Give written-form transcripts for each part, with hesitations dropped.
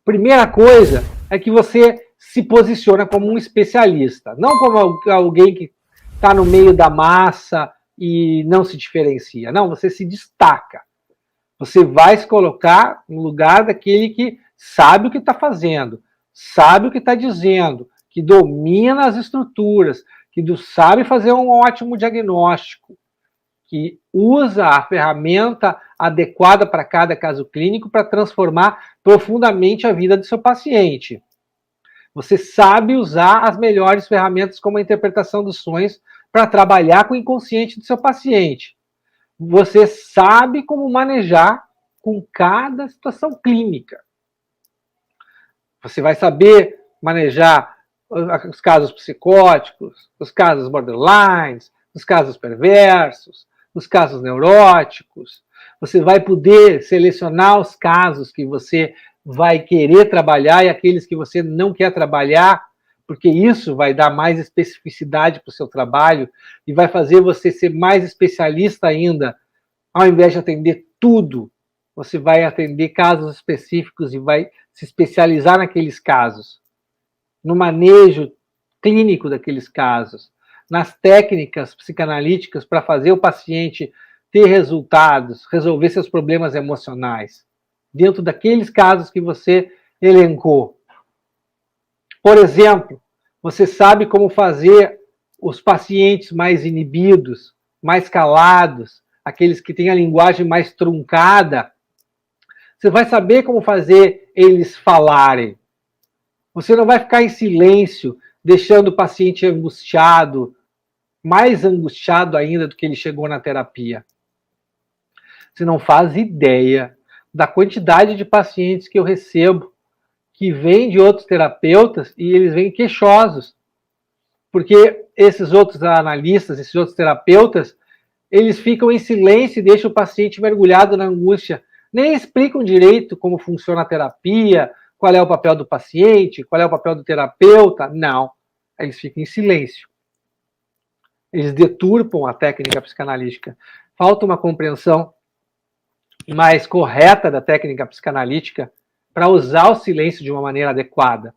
Primeira coisa é que você se posiciona como um especialista, não como alguém que está no meio da massa e não se diferencia. Não, você se destaca. Você vai se colocar no lugar daquele que sabe o que está fazendo, sabe o que está dizendo, que domina as estruturas, que sabe fazer um ótimo diagnóstico, que usa a ferramenta adequada para cada caso clínico para transformar profundamente a vida do seu paciente. Você sabe usar as melhores ferramentas como a interpretação dos sonhos para trabalhar com o inconsciente do seu paciente. Você sabe como manejar com cada situação clínica. Você vai saber manejar os casos psicóticos, os casos borderlines, os casos perversos, os casos neuróticos. Você vai poder selecionar os casos que você vai querer trabalhar e aqueles que você não quer trabalhar, porque isso vai dar mais especificidade para o seu trabalho e vai fazer você ser mais especialista ainda. Ao invés de atender tudo, você vai atender casos específicos e vai se especializar naqueles casos, no manejo clínico daqueles casos, nas técnicas psicanalíticas para fazer o paciente ter resultados, resolver seus problemas emocionais, dentro daqueles casos que você elencou. Por exemplo, você sabe como fazer os pacientes mais inibidos, mais calados, aqueles que têm a linguagem mais truncada. Você vai saber como fazer eles falarem. Você não vai ficar em silêncio, deixando o paciente angustiado, mais angustiado ainda do que ele chegou na terapia. Você não faz ideia da quantidade de pacientes que eu recebo que vêm de outros terapeutas e eles vêm queixosos. Porque esses outros analistas, esses outros terapeutas, eles ficam em silêncio e deixam o paciente mergulhado na angústia. Nem explicam direito como funciona a terapia, qual é o papel do paciente, qual é o papel do terapeuta. Não, eles ficam em silêncio. Eles deturpam a técnica psicanalítica. Falta uma compreensão mais correta da técnica psicanalítica para usar o silêncio de uma maneira adequada.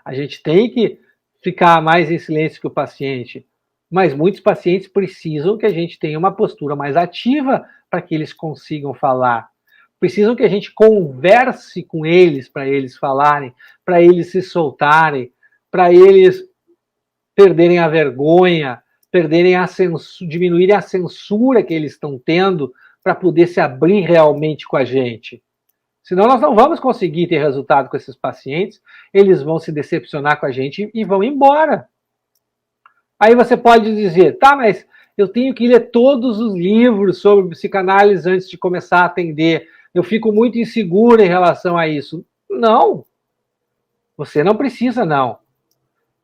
A gente tem que ficar mais em silêncio que o paciente, mas muitos pacientes precisam que a gente tenha uma postura mais ativa para que eles consigam falar. Precisam que a gente converse com eles para eles falarem, para eles se soltarem, para eles perderem a vergonha, diminuírem a censura que eles estão tendo para poder se abrir realmente com a gente. Senão nós não vamos conseguir ter resultado com esses pacientes, eles vão se decepcionar com a gente e vão embora. Aí você pode dizer, tá, mas eu tenho que ler todos os livros sobre psicanálise antes de começar a atender. Eu fico muito inseguro em relação a isso. Não, você não precisa, não.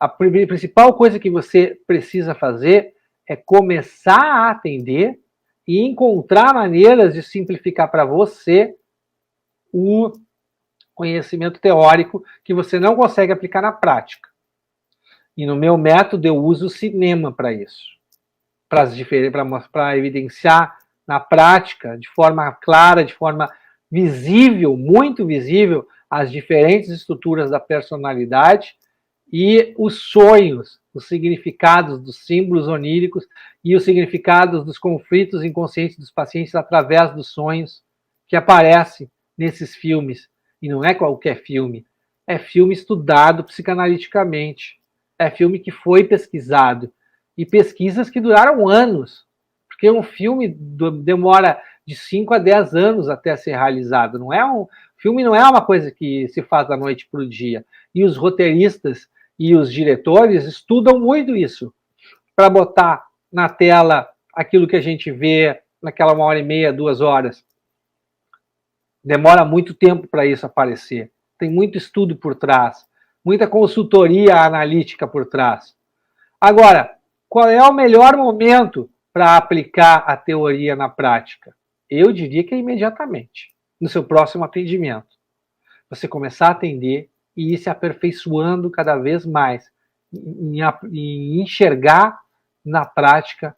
A principal coisa que você precisa fazer é começar a atender e encontrar maneiras de simplificar para você o conhecimento teórico que você não consegue aplicar na prática. E no meu método eu uso o cinema para isso, para evidenciar na prática, de forma clara, de forma visível, muito visível, as diferentes estruturas da personalidade e os sonhos, os significados dos símbolos oníricos e os significados dos conflitos inconscientes dos pacientes através dos sonhos que aparecem nesses filmes. E não é qualquer filme, é filme estudado psicanaliticamente, é filme que foi pesquisado, e pesquisas que duraram anos, porque um filme demora de 5 a 10 anos até ser realizado. Filme não é uma coisa que se faz da noite para o dia. E os roteiristas e os diretores estudam muito isso, para botar na tela aquilo que a gente vê naquela 1h30, 2 horas. Demora muito tempo para isso aparecer. Tem muito estudo por trás, muita consultoria analítica por trás. Agora, qual é o melhor momento para aplicar a teoria na prática? Eu diria que é imediatamente, no seu próximo atendimento. Você começar a atender e ir se aperfeiçoando cada vez mais, em enxergar na prática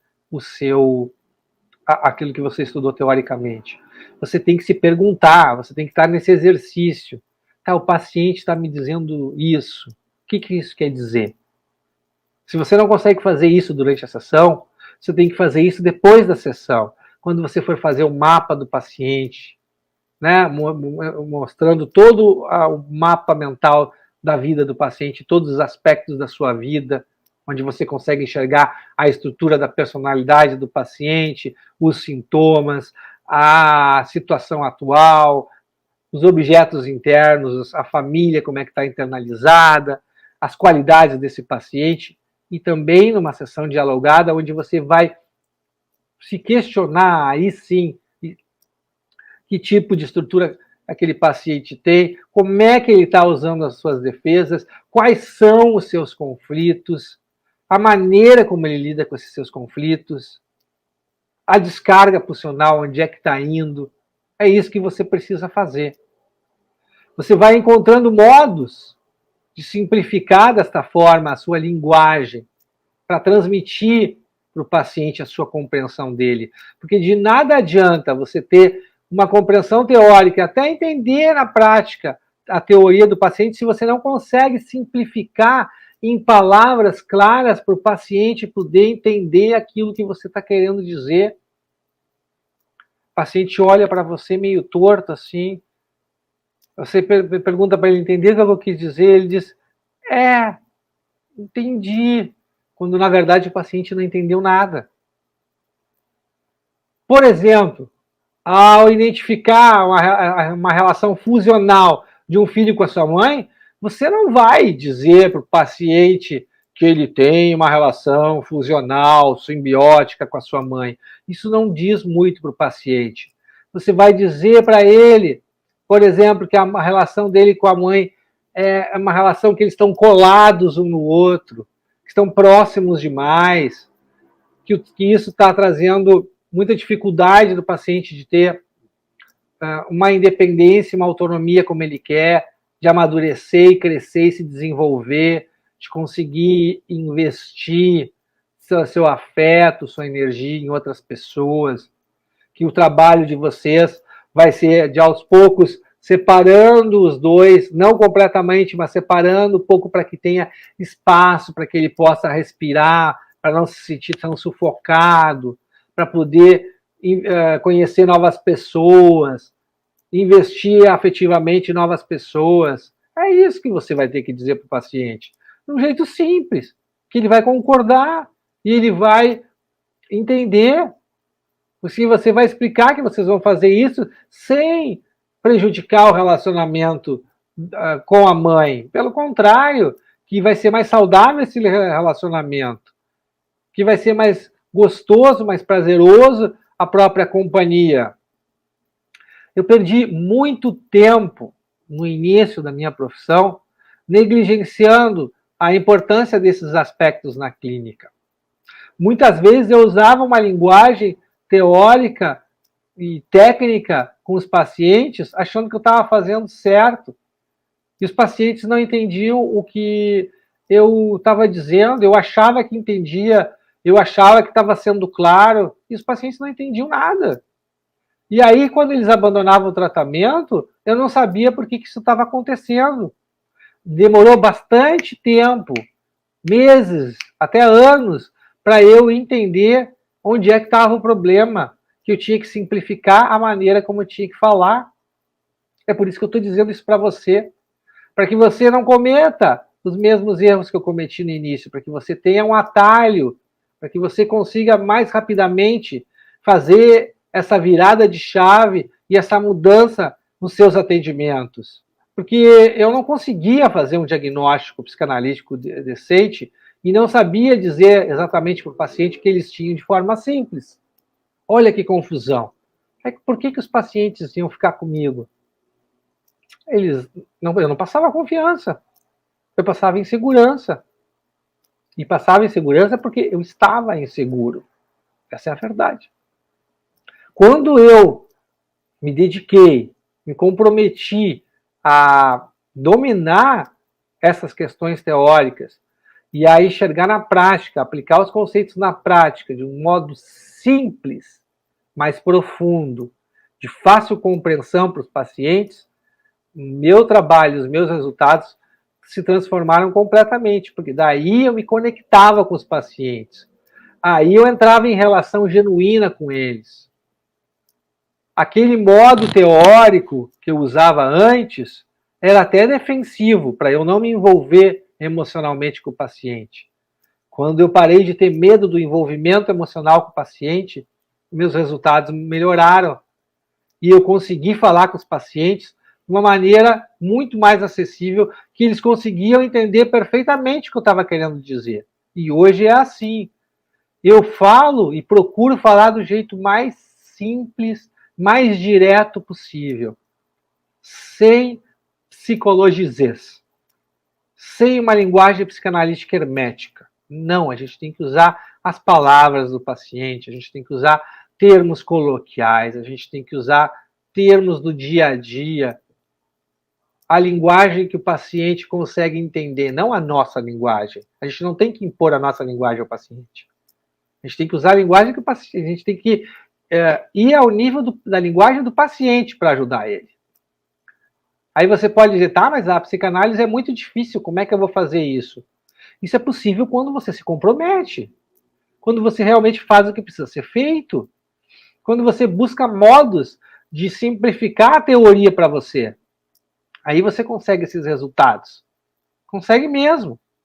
aquilo que você estudou teoricamente. Você tem que se perguntar, você tem que estar nesse exercício. o paciente está me dizendo isso. O que isso quer dizer? Se você não consegue fazer isso durante a sessão, você tem que fazer isso depois da sessão, quando você for fazer o mapa do paciente, né, mostrando todo o mapa mental da vida do paciente, todos os aspectos da sua vida, onde você consegue enxergar a estrutura da personalidade do paciente, os sintomas, a situação atual, os objetos internos, a família, como é que está internalizada, as qualidades desse paciente, e também numa sessão dialogada, onde você vai se questionar, aí sim, que tipo de estrutura aquele paciente tem, como é que ele está usando as suas defesas, quais são os seus conflitos, a maneira como ele lida com esses seus conflitos, a descarga pulsional, onde é que está indo. É isso que você precisa fazer. Você vai encontrando modos de simplificar desta forma a sua linguagem para transmitir para o paciente a sua compreensão dele. Porque de nada adianta você ter uma compreensão teórica, até entender na prática a teoria do paciente, se você não consegue simplificar em palavras claras para o paciente poder entender aquilo que você está querendo dizer. O paciente olha para você meio torto assim, você pergunta para ele entender o que eu quis dizer, ele diz, entendi, quando na verdade o paciente não entendeu nada. Por exemplo, ao identificar uma relação fusional de um filho com a sua mãe, você não vai dizer para o paciente que ele tem uma relação fusional, simbiótica com a sua mãe. Isso não diz muito para o paciente. Você vai dizer para ele, por exemplo, que a relação dele com a mãe é uma relação que eles estão colados um no outro, que estão próximos demais, que isso está trazendo muita dificuldade do paciente de ter uma independência, uma autonomia como ele quer, de amadurecer e crescer e se desenvolver, de conseguir investir seu afeto, sua energia em outras pessoas, que o trabalho de vocês vai ser, de aos poucos, separando os dois, não completamente, mas separando um pouco para que tenha espaço, para que ele possa respirar, para não se sentir tão sufocado, para poder conhecer novas pessoas, investir afetivamente em novas pessoas. É isso que você vai ter que dizer para o paciente, de um jeito simples, que ele vai concordar e ele vai entender. Porque você vai explicar que vocês vão fazer isso sem prejudicar o relacionamento com a mãe. Pelo contrário, que vai ser mais saudável esse relacionamento, que vai ser mais gostoso, mais prazeroso a própria companhia. Eu perdi muito tempo no início da minha profissão negligenciando a importância desses aspectos na clínica. Muitas vezes eu usava uma linguagem teórica e técnica com os pacientes, achando que eu estava fazendo certo. E os pacientes não entendiam o que eu estava dizendo, eu achava que entendia, eu achava que estava sendo claro, e os pacientes não entendiam nada. E aí, quando eles abandonavam o tratamento, eu não sabia por que isso estava acontecendo. Demorou bastante tempo, meses, até anos, para eu entender onde é que estava o problema, que eu tinha que simplificar a maneira como eu tinha que falar. É por isso que eu estou dizendo isso para você, para que você não cometa os mesmos erros que eu cometi no início, para que você tenha um atalho, para que você consiga mais rapidamente fazer essa virada de chave e essa mudança nos seus atendimentos. Porque eu não conseguia fazer um diagnóstico psicanalítico decente e não sabia dizer exatamente para o paciente o que eles tinham de forma simples. Olha que confusão. Por que os pacientes iam ficar comigo? Eu não passava confiança. Eu passava insegurança. E passava insegurança porque eu estava inseguro. Essa é a verdade. Quando eu me dediquei, me comprometi a dominar essas questões teóricas e a enxergar na prática, aplicar os conceitos na prática de um modo simples, mais profundo, de fácil compreensão para os pacientes, meu trabalho, os meus resultados se transformaram completamente, porque daí eu me conectava com os pacientes. Aí eu entrava em relação genuína com eles. Aquele modo teórico que eu usava antes era até defensivo, para eu não me envolver emocionalmente com o paciente. Quando eu parei de ter medo do envolvimento emocional com o paciente, meus resultados melhoraram. E eu consegui falar com os pacientes de uma maneira muito mais acessível, que eles conseguiam entender perfeitamente o que eu estava querendo dizer. E hoje é assim. Eu falo e procuro falar do jeito mais simples, mais direto possível, sem psicologizes, sem uma linguagem psicanalítica hermética. Não, a gente tem que usar as palavras do paciente, a gente tem que usar termos coloquiais, a gente tem que usar termos do dia a dia, a linguagem que o paciente consegue entender, não a nossa linguagem. A gente não tem que impor a nossa linguagem ao paciente. A gente tem que usar a linguagem que o paciente, a gente tem que ir ao nível da linguagem do paciente para ajudar ele. Aí você pode dizer, tá, mas a psicanálise é muito difícil, como é que eu vou fazer isso? Isso é possível quando você se compromete, quando você realmente faz o que precisa ser feito, quando você busca modos de simplificar a teoria para você. Aí você consegue esses resultados. Consegue mesmo.